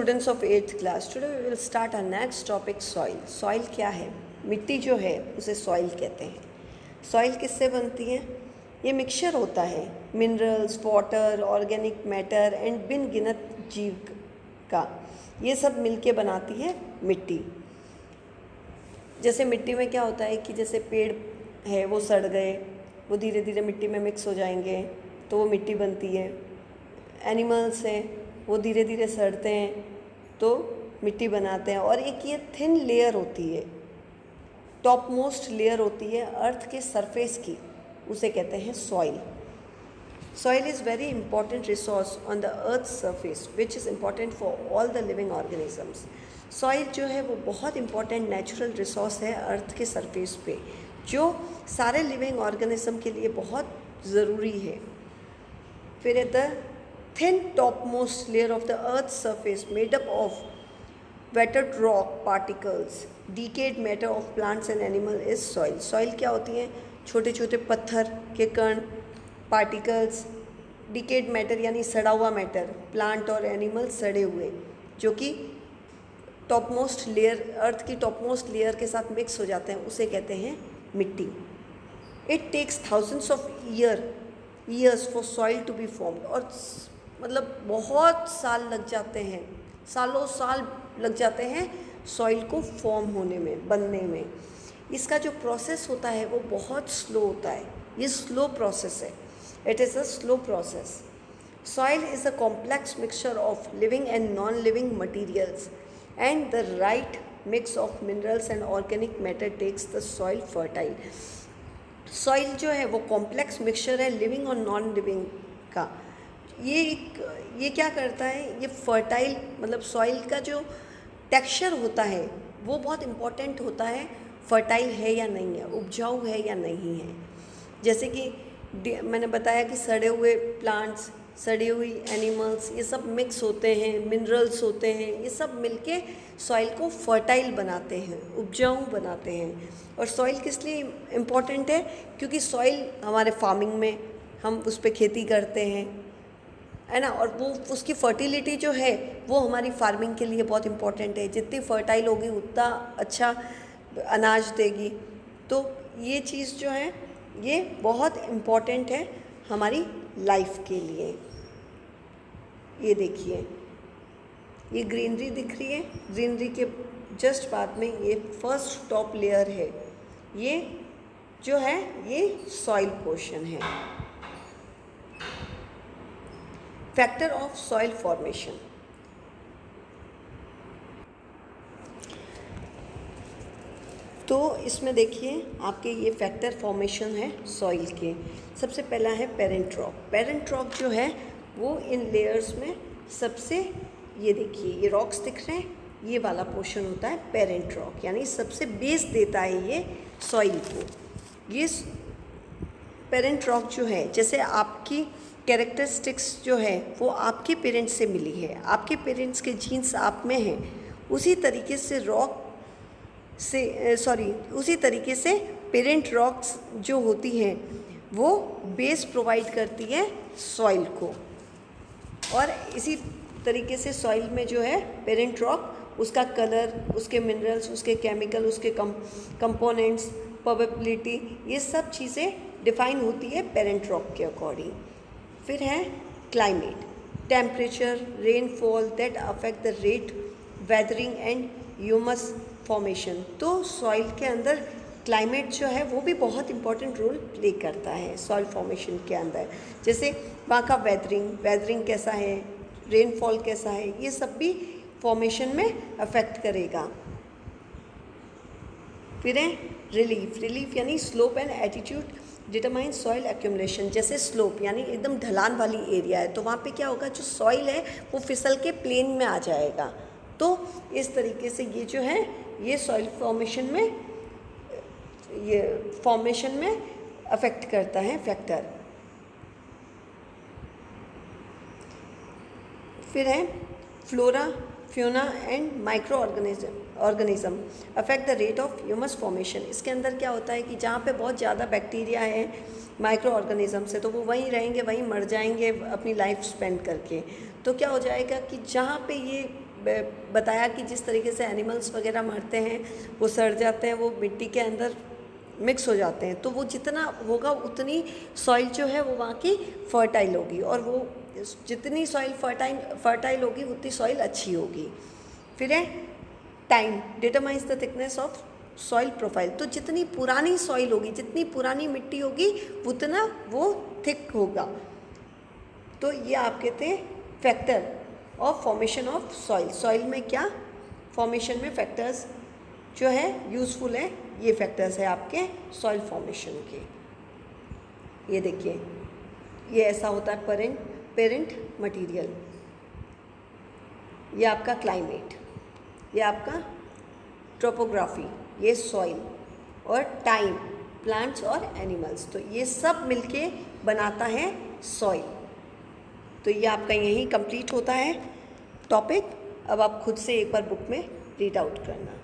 students of 8th class. Today we will start our next topic, soil. Soil क्या है? मिट्टी जो है उसे soil कहते हैं. Soil किससे बनती है? ये मिक्सचर होता है minerals, water, organic matter and बिन गिनत जीव का. ये सब मिलके बनाती है मिट्टी. जैसे मिट्टी में क्या होता है कि जैसे पेड़ है वो सड़ गए, वो धीरे धीरे मिट्टी में मिक्स हो जाएंगे तो वो मिट्टी बनती है. एनिमल्स हैं वो धीरे धीरे सड़ते हैं तो मिट्टी बनाते हैं. और एक ये थिन लेयर होती है, टॉप मोस्ट लेयर होती है अर्थ के सरफेस की, उसे कहते हैं soil. Soil is very important resource on the earth surface which is important for all the living organisms. Soil जो है वो बहुत इंपॉर्टेंट नेचुरल रिसोर्स है अर्थ के सरफेस पे, जो सारे लिविंग ऑर्गेनिज्म के लिए बहुत ज़रूरी है. फिर है the thin topmost layer of the earth's surface made up of wetted rock particles, decayed matter of plants and animals is soil. Soil क्या होती है? छोटे छोटे पत्थर के कण, particles, decayed matter यानी सड़ा हुआ मैटर, प्लांट और एनिमल सड़े हुए, जो कि टॉप मोस्ट लेयर, अर्थ की टॉप मोस्ट लेयर के साथ मिक्स हो जाते हैं, उसे कहते हैं मिट्टी. It takes thousands of years for soil to be formed. और मतलब बहुत साल लग जाते हैं, सालों साल लग जाते हैं सॉइल को फॉर्म होने में, बनने में. इसका जो प्रोसेस होता है वो बहुत स्लो होता है. ये स्लो प्रोसेस है. It is a slow process. Soil is a complex mixture of living and non living materials and the right mix of minerals and organic matter takes the soil fertile. Soil जो है वो complex mixture है living और non living का. ये क्या करता है? ये फर्टाइल, मतलब सॉइल का जो टेक्सचर होता है वो बहुत इम्पॉर्टेंट होता है. फर्टाइल है या नहीं है, उपजाऊ है या नहीं है. जैसे कि मैंने बताया कि सड़े हुए प्लांट्स, सड़ी हुई एनिमल्स, ये सब मिक्स होते हैं, मिनरल्स होते हैं, ये सब मिलके सॉइल को फर्टाइल बनाते हैं, उपजाऊ बनाते हैं. और सॉइल किस लिए इम्पॉर्टेंट है? क्योंकि सॉइल हमारे फार्मिंग में, हम उस पर खेती करते हैं, है ना. और वो उसकी फर्टिलिटी जो है वो हमारी फार्मिंग के लिए बहुत इम्पॉर्टेंट है. जितनी फर्टाइल होगी उतना अच्छा अनाज देगी. तो ये चीज़ जो है ये बहुत इम्पॉर्टेंट है हमारी लाइफ के लिए. ये देखिए, ये ग्रीनरी दिख रही है. ग्रीनरी के जस्ट बाद में ये फर्स्ट टॉप लेयर है, ये जो है ये सॉइल पोर्शन है. Factor of soil formation. तो इसमें देखिए आपके ये फैक्टर फॉर्मेशन है सॉइल के. सबसे पहला है पेरेंट रॉक. पेरेंट रॉक जो है वो इन लेयर्स में सबसे, ये देखिए ये रॉक्स दिख रहे हैं, ये वाला पोर्शन होता है पेरेंट रॉक, यानी सबसे बेस देता है ये सॉइल को. ये पेरेंट रॉक जो है, जैसे आपकी कैरेक्टरिस्टिक्स जो है वो आपके पेरेंट्स से मिली है, आपके पेरेंट्स के जीन्स आप में हैं, उसी तरीके से उसी तरीके से पेरेंट रॉक्स जो होती हैं वो बेस प्रोवाइड करती है सॉइल को. और इसी तरीके से सॉइल में जो है पेरेंट रॉक, उसका कलर, उसके मिनरल्स, उसके केमिकल, उसके कंपोनेंट्स, प्रोबेबिलिटी, ये सब चीज़ें डिफाइन होती है पेरेंट रॉक के अकॉर्डिंग. फिर है climate, temperature, rainfall that affect the rate, weathering and humus formation. तो सॉइल के अंदर क्लाइमेट जो है वो भी बहुत इंपॉर्टेंट रोल प्ले करता है सॉइल फॉर्मेशन के अंदर. जैसे वहाँ का वेदरिंग कैसा है, रेनफॉल कैसा है, ये सब भी फॉर्मेशन में अफेक्ट करेगा. फिर है रिलीफ यानी slope and attitude determine soil accumulation. जैसे स्लोप यानी एकदम ढलान वाली एरिया है तो वहाँ पे क्या होगा, जो सॉइल है वो फिसल के प्लेन में आ जाएगा. तो इस तरीके से ये जो है ये सॉइल फॉर्मेशन में अफेक्ट करता है फैक्टर. फिर है flora, fauna and micro organism affect the rate of humus formation. इसके अंदर क्या होता है कि जहाँ पे बहुत ज़्यादा बैक्टीरिया है, माइक्रो ऑर्गेनिज्म से, तो वो वहीं रहेंगे, वहीं मर जाएंगे अपनी लाइफ स्पेंड करके. तो क्या हो जाएगा कि जहाँ पे ये बताया कि जिस तरीके से एनिमल्स वगैरह मरते हैं, वो सड़ जाते हैं, वो मिट्टी के अंदर मिक्स हो जाते हैं, तो वो जितना होगा उतनी सॉइल जो है वो वहाँ की फर्टाइल होगी, और वो जितनी सॉइल फर्टाइल होगी उतनी सॉइल अच्छी होगी। फिर है time determines the thickness of soil profile. तो जितनी पुरानी सॉइल होगी, जितनी पुरानी मिट्टी होगी, उतना वो थिक होगा। तो ये आपके थे factor of formation of soil. Soil में क्या फॉर्मेशन में फैक्टर्स जो है यूज़फुल है, ये फैक्टर्स है आपके सॉइल फॉर्मेशन के। ये देखिए, ये ऐसा होता है पेरेंट मटेरियल, ये आपका क्लाइमेट, ये आपका टोपोग्राफी, ये सॉइल, और टाइम, प्लांट्स और एनिमल्स। तो ये सब मिलके बनाता है सॉइल। तो ये आपका यहीं कंप्लीट होता है टॉपिक। अब आप खुद से एक बार बुक में रीड आउट करना।